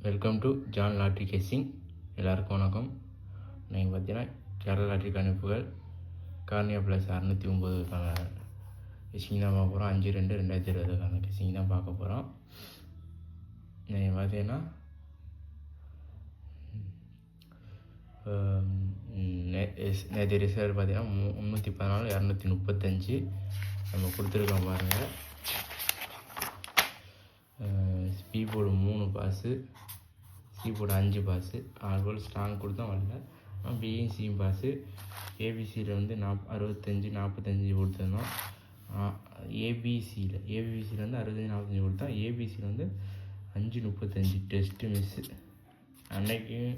Welcome to John லாட்ரி கேசிங். எல்லாருக்கும் வணக்கம். நீங்கள் பார்த்தீங்கன்னா கேரளா லாட்ரி கணிப்புகள் கார்னியா ப்ளஸ் 609க்கான கேசிங் தான் பார்க்க போகிறோம். 5/2/2020க்கான கேசிங் தான் பார்க்க போகிறோம். நீங்கள் பார்த்தீங்கன்னா நேற்று ரிசல்ட் பார்த்தீங்கன்னா 314 235 நம்ம கொடுத்துருக்கோம் பாருங்கள். ஸ்பீ board 3 pass, C board 5 pass, ஆல்போல் ஸ்ட்ராங் கொடுத்தோம் வரல. பியும் சியும் பாஸு. ஏபிசியில் வந்து 65 45 கொடுத்துருந்தோம். ஏபிசியில் வந்து 65 45 கொடுத்தோம். ஏபிசியில் வந்து 5 35 டெஸ்ட்டு மிஸ்ஸு. அன்னைக்கும்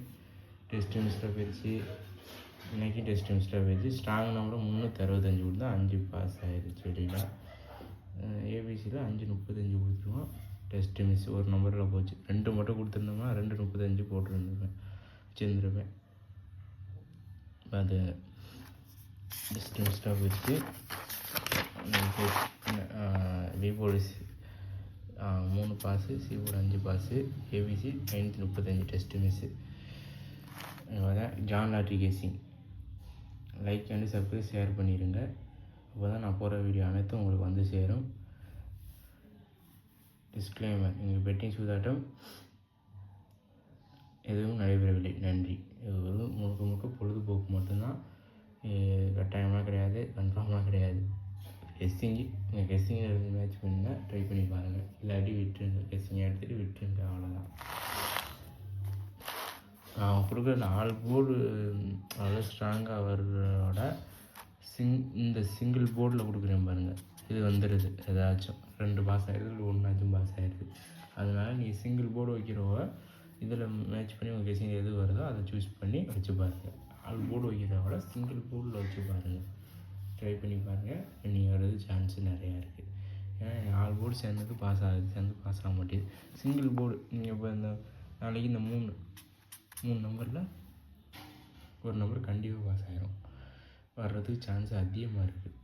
டெஸ்ட்டு மிஸ்ஸில் போயிடுச்சு, இன்றைக்கும் டெஸ்ட்டு மிஸ்ஸில் போயிடுச்சு. ஸ்ட்ராங் நம்பரும் 365 கொடுத்தா 5 பாஸ் ஆகிடுச்சு வெளியில். ஏபிசியில் 5 35 கொடுத்துருவோம். டெஸ்ட்டு மிஸ் ஒரு நம்பரில் போச்சு. 2 மட்டும் கொடுத்துருந்தோம்னா 2 35 போட்டுருந்துருப்பேன், வச்சுருந்துருப்பேன். அது டெஸ்ட்டு மிஸ்டாக போச்சு. விபோர்டு 3 pass, C board 5 pass, ABC 935 test miss. அதான் ஜான் லாட்ரி கேசிங். லைக் அண்ட் சப்ஸ்கிரைப் ஷேர் பண்ணிடுங்க. அப்போ தான் நான் போகிற வீடியோ அனைத்தும் உங்களுக்கு வந்து சேரும். டிஸ்க்ளைமர்: எங்கள் பெட்டிங் சூதாட்டம் எதுவும் நடைபெறவில்லை. நன்றி. இது முழுக்க பொழுதுபோக்கு மட்டும்தான். கட்டாயமாக கிடையாது, கன்ஃபார்மாக கிடையாது. கெஸ்ஸிங்கு நீங்கள் கெஸ்ஸிங்கில் இருந்து மேட்ச் பண்ணினா ட்ரை பண்ணி பாருங்கள். இல்லாட்டி விட்டுருங்க, கெஸ்ஸிங்கை எடுத்துகிட்டு விட்டுருங்க, அவ்வளோதான். நான் கொடுக்குற 4 போர்டு அவ்வளோ ஸ்ட்ராங்காக வர்றதோட இந்த சிங்கிள் போர்டில் கொடுக்குறேன் பாருங்கள், இது வந்துடுது. ஏதாச்சும் 2 பாஸ் ஆகிடுது, இல்லை 1 பாஸ் ஆகிடுது. அதனால் நீங்கள் சிங்கிள் போர்டு வைக்கிறவங்க இதில் மேட்ச் பண்ணி உங்கள் கெஸ்ஸிங் எது வருதோ அதை சூஸ் பண்ணி வச்சு பாருங்கள். 4 போர்டு வைக்கிறத விட சிங்கிள் போர்டில் வச்சு பாருங்கள், ட்ரை பண்ணி பாருங்கள். நீங்கள் வர்றது சான்ஸு நிறையா இருக்குது. ஏன்னா 4 போர்டு சேர்ந்து பாஸ் ஆக மாட்டேது. சிங்கிள் போர்டு நீங்கள் இப்போ இந்த நாளைக்கு இந்த 3 நம்பரில் ஒரு நம்பர் கண்டிப்பாக பாஸ் ஆகிரும், வர்றதுக்கு சான்ஸ் அதிகமாக இருக்குது.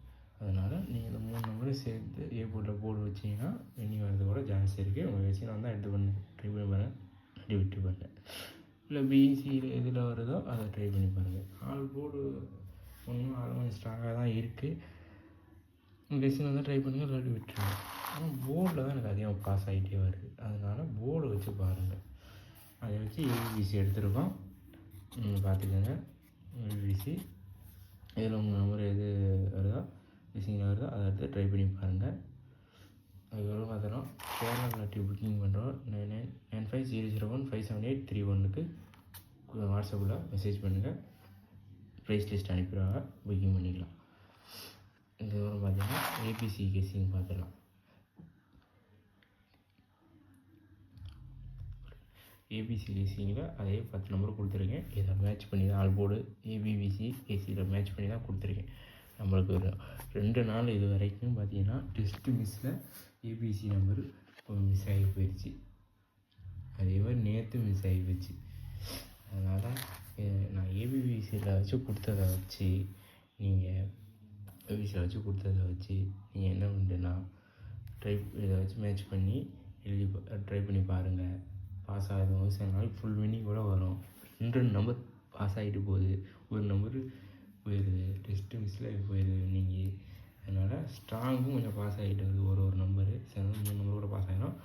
அதனால் நீங்கள் இந்த 3 நம்பரும் சேர்த்து ஏ போர்டில் போர்டு வச்சிங்கன்னா இனி வர்றது கூட சான்ஸ் இருக்குது. உங்கள் கெஸ்ஸிங் வந்தால் எடுத்து பண்ணி ட்ரை பண்ணி பாருங்கள், அப்படி விட்டு பாருங்கள். இல்லை பிசியில் எதில் வருதோ அதை ட்ரை பண்ணி பாருங்கள். 4 போர்டு ஒன்றும் கொஞ்சம் ஸ்ட்ராங்காக தான் இருக்குது. உங்கள் கெஸ்ஸிங் வந்தால் ட்ரை பண்ணுங்கள், இல்லாட்டி விட்டுருங்க. ஆனால் போர்டில் தான் எனக்கு அதிகமாக பாஸ் ஆகிட்டே வருது. அதனால் போர்டு வச்சு பாருங்கள். அதை வச்சு ஏபிசி எடுத்துருக்கோம், பார்த்துக்கோங்க. ஏபிசி இதில் உங்கள் நம்பர் எது வருதோ மிஸ்ஸிங்கில் வருதோ அதை எடுத்து ட்ரை பண்ணி பாருங்கள். அதுக்கப்புறம் பார்த்தோம் கேரளா லாட்ரி புக்கிங் பண்ணுறோம். 9950015783 வாட்ஸ்அப்பில் மெசேஜ் பண்ணுங்கள், ப்ரைஸ் லிஸ்ட் அனுப்பிடுவாங்க, புக்கிங் பண்ணிக்கலாம். இதுக்கப்புறம் பார்த்தீங்கன்னா ஏபிசி கெஸ்ஸிங் பார்த்துக்கலாம். ஏபிசி கெஸ்ஸிங்கில் அதே 10 நம்பர் கொடுத்துருக்கேன். இதை மேட்ச் பண்ணி தான் ஆல்போர்டு ஏபிபிசி ஏசியில் மேட்ச் பண்ணி தான் கொடுத்துருக்கேன். நம்மளுக்கு ஒரு 2 நாள் இது வரைக்கும் பார்த்தீங்கன்னா டெஸ்ட்டு மிஸ்ஸில் ஏபிசி நம்பர் மிஸ் ஆகி போயிடுச்சு. அதே மாதிரி நேற்று மிஸ் ஆகி போச்சு. அதனால் நான் ஏபிபிசியில் வச்சு கொடுத்ததை வச்சு நீங்கள் நீங்கள் என்ன பண்ணுறேன்னா இதை வச்சு மேட்ச் பண்ணி எழுதி ட்ரை பண்ணி பாருங்கள். பாஸ் ஆகிறவங்க சில நாள் ஃபுல் வின்னிங் கூட வரும். 2 நம்பர் பாஸ் ஆகிட்டு போகுது, ஒரு நம்பர் போயிடுது, டெஸ்ட்டு மிஸ்ஸில் போயிடுது நீங்கள். அதனால் ஸ்ட்ராங்கும் கொஞ்சம் பாஸ் ஆகிட்டு வருது, ஒரு நம்பரு சில 3 நம்பர் கூட பாஸ் ஆகிடும்.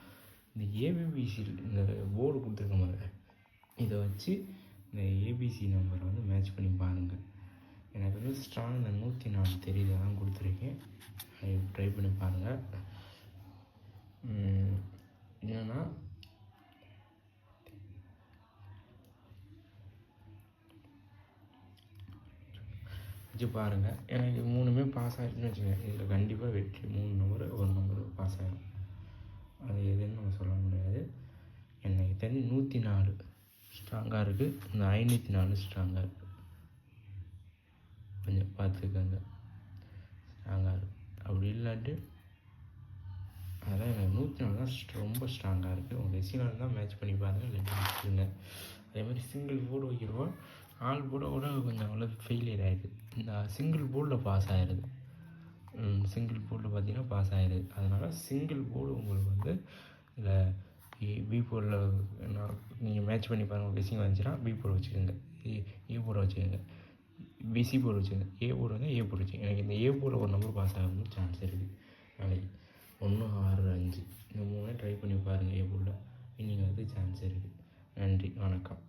இந்த ஏபிபிசியில் இந்த போர்டு கொடுத்துருக்க மாதிரி இதை வச்சு இந்த ஏபிசி நம்பரை வந்து மேட்ச் பண்ணி பாருங்கள். எனக்கு வந்து ஸ்ட்ராங் இந்த 104 தெரியுது, தான் கொடுத்துருக்கேன். ட்ரை பண்ணி பாருங்கள். என்னென்னா வச்சு பாருங்கள். எனக்கு 3மே பாஸ் ஆகிடுச்சுன்னு வச்சுக்கோங்க, இதில் கண்டிப்பாக வெற்றி. 3 நம்பர் ஒரு நம்பர் பாஸ் ஆகிடும். அது எதுன்னு நம்ம சொல்ல முடியாது. எனக்கு தெரிஞ்சு 104 ஸ்ட்ராங்காக இருக்குது, இந்த 504 ஸ்ட்ராங்காக இருக்குது. கொஞ்சம் பார்த்துக்கோங்க, ஸ்ட்ராங்காக இருக்குது. அப்படி இல்லாட்டி அதெல்லாம் எனக்கு 104 தான் ரொம்ப ஸ்ட்ராங்காக இருக்குது. உங்கள் கெஸ்ஸிங்கில் தான் மேட்ச் பண்ணி பாருங்கள், இல்லாட்டி வச்சுருங்க. அதே மாதிரி சிங்கிள் போர்டு வைக்கிறோம், 4 போர்டை கூட கொஞ்சம் அவ்வளோ ஃபெயிலியர் ஆகிடுது. இந்த சிங்கிள் போர்டில் பாஸ் ஆகிடுது. சிங்கிள் போர்டில் பார்த்தீங்கன்னா பாஸ் ஆகிடுது. அதனால் சிங்கிள் போர்டு உங்களுக்கு வந்து இதில் பி போர்டில் நீங்கள் மேட்ச் பண்ணி பாருங்கள். கெஸ்ஸிங் வந்துச்சுன்னா பி போர்டு வச்சுக்கோங்க, ஏ போர்டை வச்சுக்கோங்க, பிசி போர்டு வச்சுக்கோங்க, ஏ போர்டு வந்து ஏ போர்டு வச்சுக்கோங்க. எனக்கு இந்த ஏ போர்டில் ஒரு நம்பர் பாஸ் ஆகணும்னு சான்ஸ் இருக்குது நாளைக்கு. 1, 6, 5 இந்த 3 ட்ரை பண்ணி பாருங்கள். ஏ போர்டில் இன்னிங் வந்து சான்ஸ் இருக்குது. நன்றி, வணக்கம்.